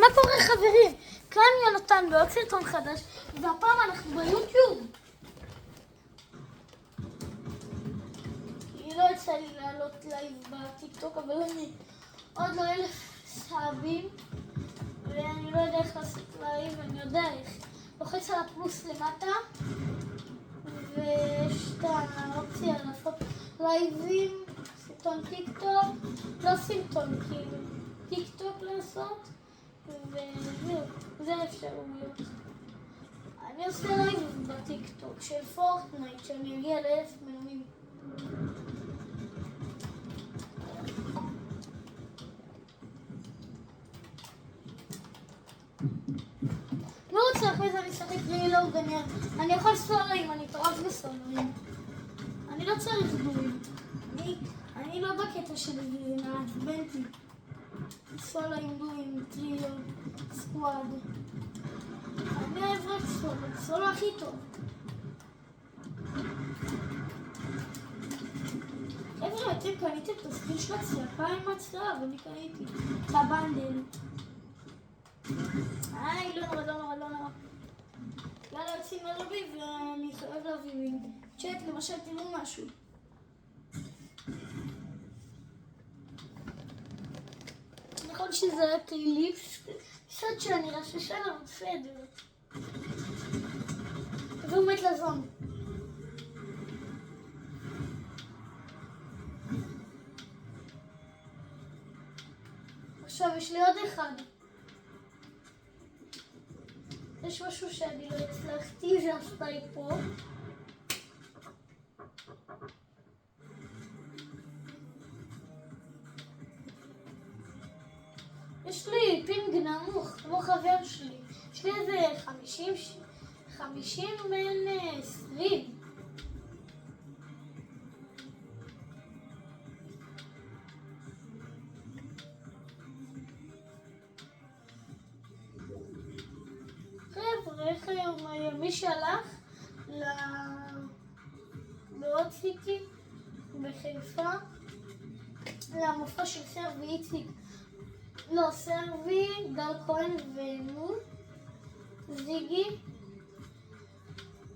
אז מה קורה חברים? כאן יונתן בעוד סרטון חדש, והפעם אנחנו ביוטיוב. לא יצא לי לעלות לייב בטיקטוק, אבל אני עוד לא 1,000 סאבים, ואני לא יודע איך לעשות לייב, אני יודע איך. לוחץ על הפלוס למטה, ויש את האופציה לעשות לייבים, סרטון טיקטוק, לא סרטון, כאילו טיקטוק לעשות, וזהו, זה האפשרויות. אני עושה לייב בטיקטוק של פורטנייט, שאני אגיע ל1,000 מנויים. לא רוצה אחרי זה אני אשחק רילוד, אני יכול סולואים, אני טורף בסולואים. אני לא צריך דורים. אני לא בקטע של מעצבנתי. סולואים, דורים, טריו, סקוואד. אני אוהב רק סולו הכי טוב. חבר'ה, אתם קניתם את הסקין של הצלפה עם הצלב, אני קניתי את הבנדל. לא נורא. יאללה, יוצאים ללובי ואני חייב להביא צ'אט, למשל תראו משהו. נכון שזה היה קליפ, קצת שנראה ששלום, בסדר. והוא מת לזון. עכשיו יש לי עוד אחד. יש משהו שאני לא הצלחתי, זה הסטייפו. יש לי פינג נמוך, כמו חבר שלי. יש לי איזה 50 בין 20. חבר'ה, איך היום מי שהלך לעוד סיטי בחיפה למופע של סרבי איציק, לא, סרבי, גל כהן ונו זיגי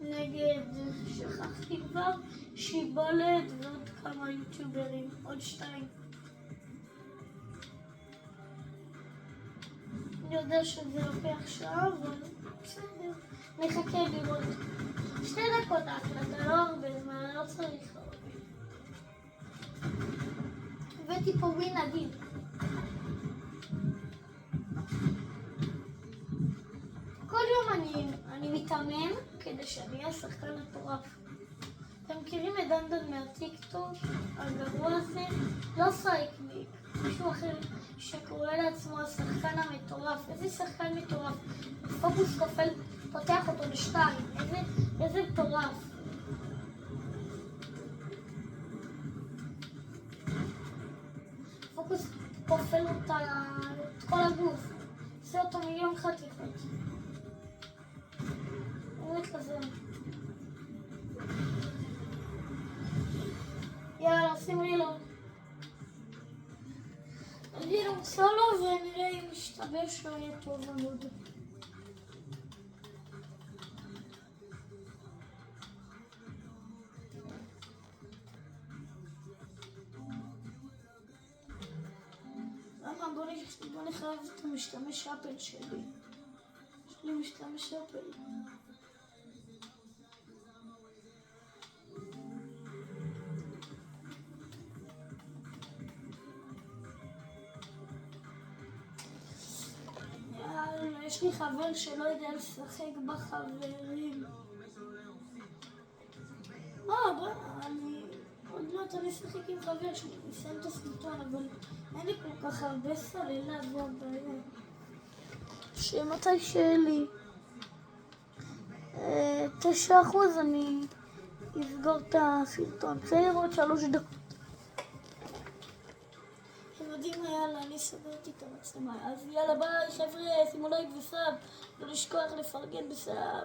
נגד, שכחתי כבר, שיבולת ועוד כמה יוטיוברים, עוד 2. אני יודע שזה לוקח שעה, אבל בסדר, נחכה לראות. 2 דקות ההקלטה, לא הרבה זמן, לא צריך הרבה. הבאתי פה בי נגיד. כל יום אני מתאמן כדי שאני אהיה שחקן מטורף. אתם מכירים את דנדן מהטיקטוק, הגרוע הזה? לא סייקניק, מישהו אחר שקורא לעצמו השחקן המטורף. איזה שחקן מטורף? פוקוס קופל פותח אותו ב2, איזה מטורף. פוקוס קופל אותה, את כל הגוף, עושה אותו 1,000,000 חתיכות. באמת כזה. יאללה, עושים רילוד. רילוד סולו ונראה אם משתבש לא יהיה טוב מאוד. למה? בוא נחייב את המשתמש אפל שלי. יש לי משתמש אפל. יש לי חבר שלא יודע לשחק בחברים. עוד מעט אני אשחק עם חבר שלי, אני אסיים את הסרטון, אבל אין לי כל כך הרבה סוללה, זו הבעיה. שמתי שיהיה לי 9% אני אסגור את הסרטון. בסדר, עוד 3 דקות. אתם יודעים מה, יאללה, אני סגרתי את המצלמה. אז יאללה, ביי חבר'ה, שימו לייק וסאב. לא לשכוח לפרגן בסאב.